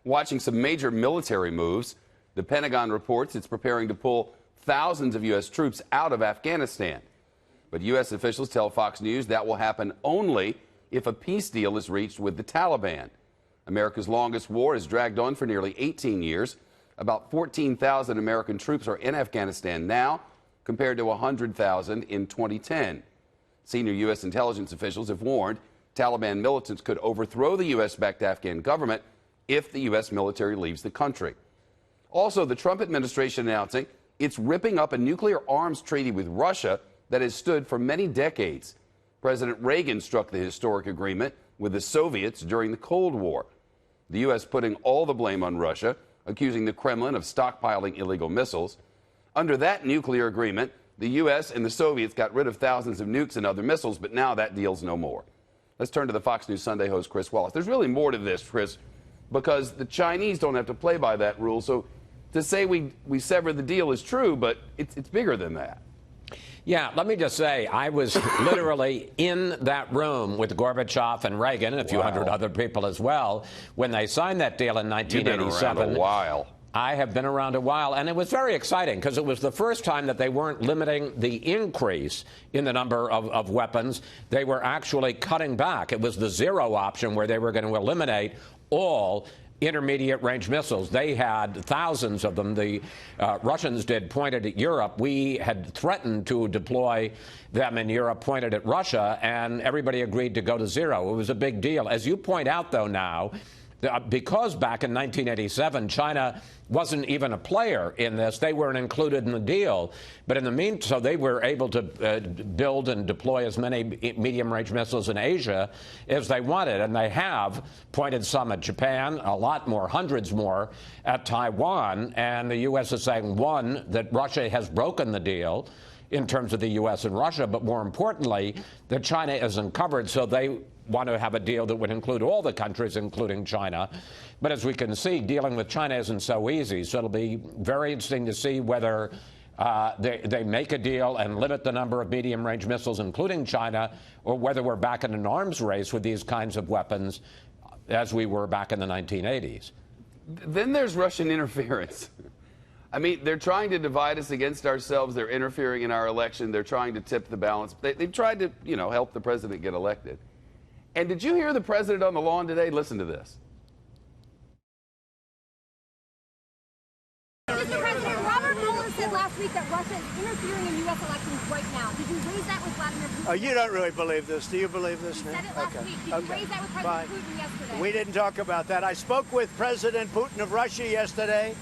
watching some major military moves. The Pentagon reports it's preparing to pull thousands of U.S. troops out of Afghanistan. But U.S. officials tell Fox News that will happen only if a peace deal is reached with the Taliban. America's longest war has dragged on for nearly 18 years. About 14,000 American troops are in Afghanistan now, compared to 100,000 in 2010. Senior U.S. intelligence officials have warned Taliban militants could overthrow the U.S.-backed Afghan government if the U.S. military leaves the country. Also, the Trump administration announcing it's ripping up a nuclear arms treaty with Russia that has stood for many decades. President Reagan struck the historic agreement with the Soviets during the Cold War. The U.S. putting all the blame on Russia, accusing the Kremlin of stockpiling illegal missiles. Under that nuclear agreement, the U.S. and the Soviets got rid of thousands of nukes and other missiles, but now that deal's no more. Let's turn to the Fox News Sunday host, Chris Wallace. There's really more to this, Chris, because the Chinese don't have to play by that rule. So to say we sever the deal is true, but it's bigger than that. Yeah, let me just say, I was literally in that room with Gorbachev and Reagan and a few hundred other people as well when they signed that deal in 1987. You've been around a while. I have been around a while, and it was very exciting because it was the first time that they weren't limiting the increase in the number of weapons. They were actually cutting back. It was the zero option where they were going to eliminate all intermediate-range missiles. They had thousands of them. The Russians did, pointed at Europe. We had threatened to deploy them in Europe, pointed at Russia, and everybody agreed to go to zero. It was a big deal. As you point out, though, now, because back in 1987, China wasn't even a player in this. They weren't included in the deal. But in the meantime, so they were able to build and deploy as many medium-range missiles in Asia as they wanted. And they have pointed some at Japan, a lot more, hundreds more at Taiwan. And the U.S. is saying, one, that Russia has broken the deal in terms of the U.S. and Russia, but more importantly, that China isn't covered, so they want to have a deal that would include all the countries, including China. But as we can see, dealing with China isn't so easy. So it'll be very interesting to see whether they make a deal and limit the number of medium-range missiles, including China, or whether we're back in an arms race with these kinds of weapons as we were back in the 1980s. Then there's Russian interference. I mean, they're trying to divide us against ourselves. They're interfering in our election. They're trying to tip the balance. They've tried to, help the president get elected. And did you hear the president on the lawn today? Listen to this. Mr. President, Robert Mueller said last week that Russia is interfering in U.S. elections right now. Did you raise that with Vladimir Putin? Oh, you don't really believe this. Do you believe this? You said it last week. Did you raise that with President Putin yesterday? We didn't talk about that. I spoke with President Putin of Russia yesterday.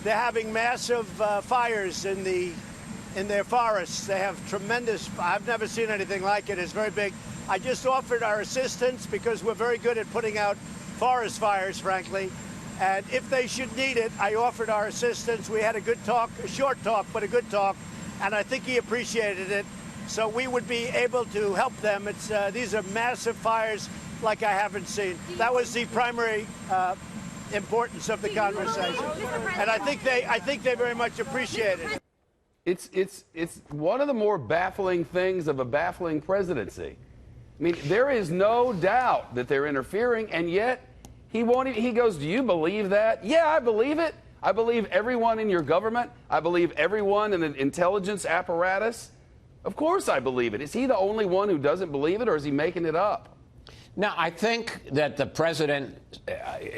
They're having massive fires in their forests. They have tremendous. I've never seen anything like it. It's very big. I just offered our assistance because we're very good at putting out forest fires, frankly. And if they should need it, I offered our assistance. We had a good talk, a short talk, but a good talk. And I think he appreciated it. So we would be able to help them. These are massive fires like I haven't seen. That was the primary importance of the conversation. And I think they very much appreciated it. It's one of the more baffling things of a baffling presidency. I mean, there is no doubt that they're interfering, and yet he goes, do you believe that? Yeah, I believe it. I believe everyone in your government. I believe everyone in the intelligence apparatus. Of course I believe it. Is he the only one who doesn't believe it, or is he making it up? Now, I think that the president,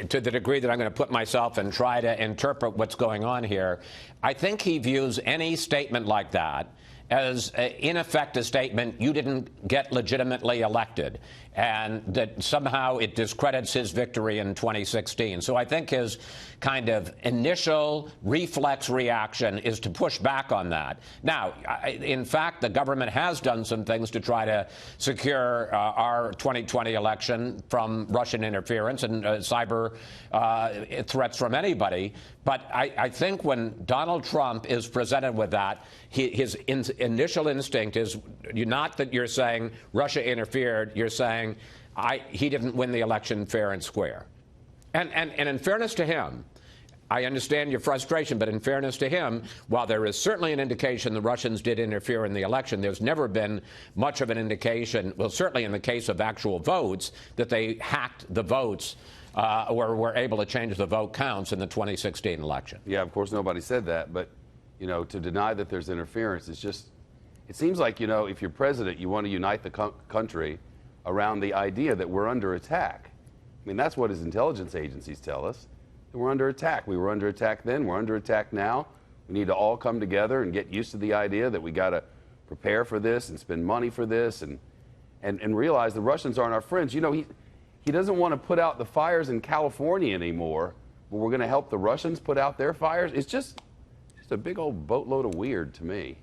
to the degree that I'm going to put myself and try to interpret what's going on here, I think he views any statement like that as, in effect, a statement, you didn't get legitimately elected, and that somehow it discredits his victory in 2016. So I think his kind of initial reflex reaction is to push back on that. Now, in fact, the government has done some things to try to secure our 2020 election from Russian interference and cyber threats from anybody. But I think when Donald Trump is presented with that, his initial instinct is not that you're saying Russia interfered, you're saying he didn't win the election fair and square. And in fairness to him, I understand your frustration, but in fairness to him, while there is certainly an indication the Russians did interfere in the election, there's never been much of an indication, well, certainly in the case of actual votes, that they hacked the votes were able to change the vote counts in the 2016 election. Yeah, of course, nobody said that. But, you know, to deny that there's interference is just, it seems like, you know, if you're president, you want to unite the country around the idea that we're under attack. I mean, that's what his intelligence agencies tell us. That we're under attack. We were under attack then. We're under attack now. We need to all come together and get used to the idea that we got to prepare for this and spend money for this and realize the Russians aren't our friends. You know, he doesn't want to put out the fires in California anymore, but we're going to help the Russians put out their fires. It's just a big old boatload of weird to me.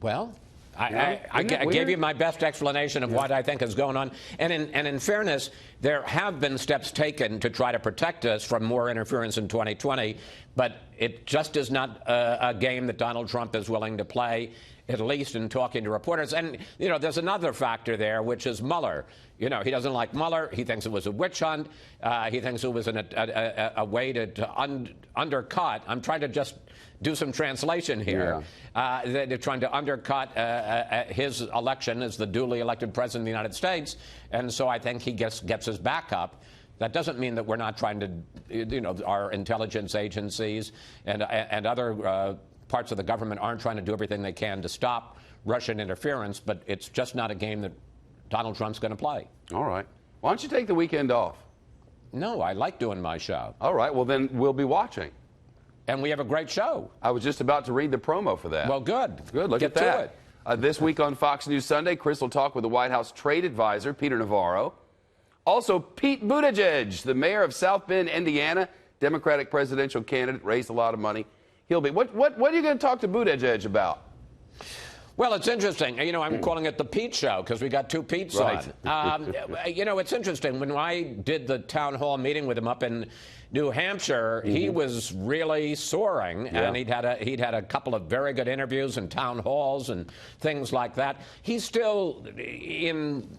Well, I gave you my best explanation of what I think is going on. And in fairness, there have been steps taken to try to protect us from more interference in 2020, but it just is not a game that Donald Trump is willing to play, at least in talking to reporters. And, you know, there's another factor there, which is Mueller. You know, he doesn't like Mueller. He thinks it was a witch hunt. He thinks it was a way to undercut. I'm trying to just do some translation here. Yeah. They're trying to undercut his election as the duly elected president of the United States. And so I think he gets his back up. That doesn't mean that we're not trying to, you know, our intelligence agencies and other parts of the government aren't trying to do everything they can to stop Russian interference, but it's just not a game that Donald Trump's going to play. All right. Why don't you take the weekend off? No, I like doing my show. All right. Well, then we'll be watching. And we have a great show. I was just about to read the promo for that. Well, good. Good. Look at that. This week on Fox News Sunday, Chris will talk with the White House trade advisor, Peter Navarro. Also, Pete Buttigieg, the mayor of South Bend, Indiana, Democratic presidential candidate, raised a lot of money. He'll be. What are you going to talk to Buttigieg about? Well, it's interesting. You know, I'm calling it the Pete Show because we got two Petes on. You know, it's interesting. When I did the town hall meeting with him up in New Hampshire, he was really soaring, and he'd had a couple of very good interviews in town halls and things like that. He's still in,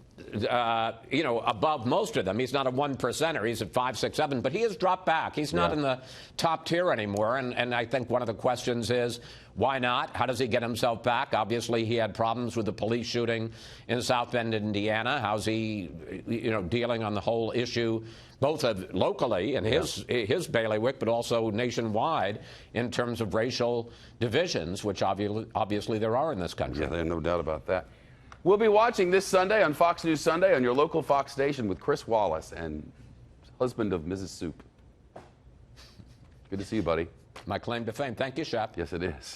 you know, above most of them. He's not a 1%er. He's at 5, 6, 7, but he has dropped back. He's not in the top tier anymore, and I think one of the questions is, why not? How does he get himself back? Obviously, he had problems with the police shooting in South Bend, Indiana. How's he, you know, dealing on the whole issue, both of locally in his bailiwick, but also nationwide in terms of racial divisions, which obviously there are in this country. Yeah, there's no doubt about that. We'll be watching this Sunday on Fox News Sunday on your local Fox station with Chris Wallace and husband of Mrs. Soup. Good to see you, buddy. My claim to fame. Thank you, Shep. Yes, it is.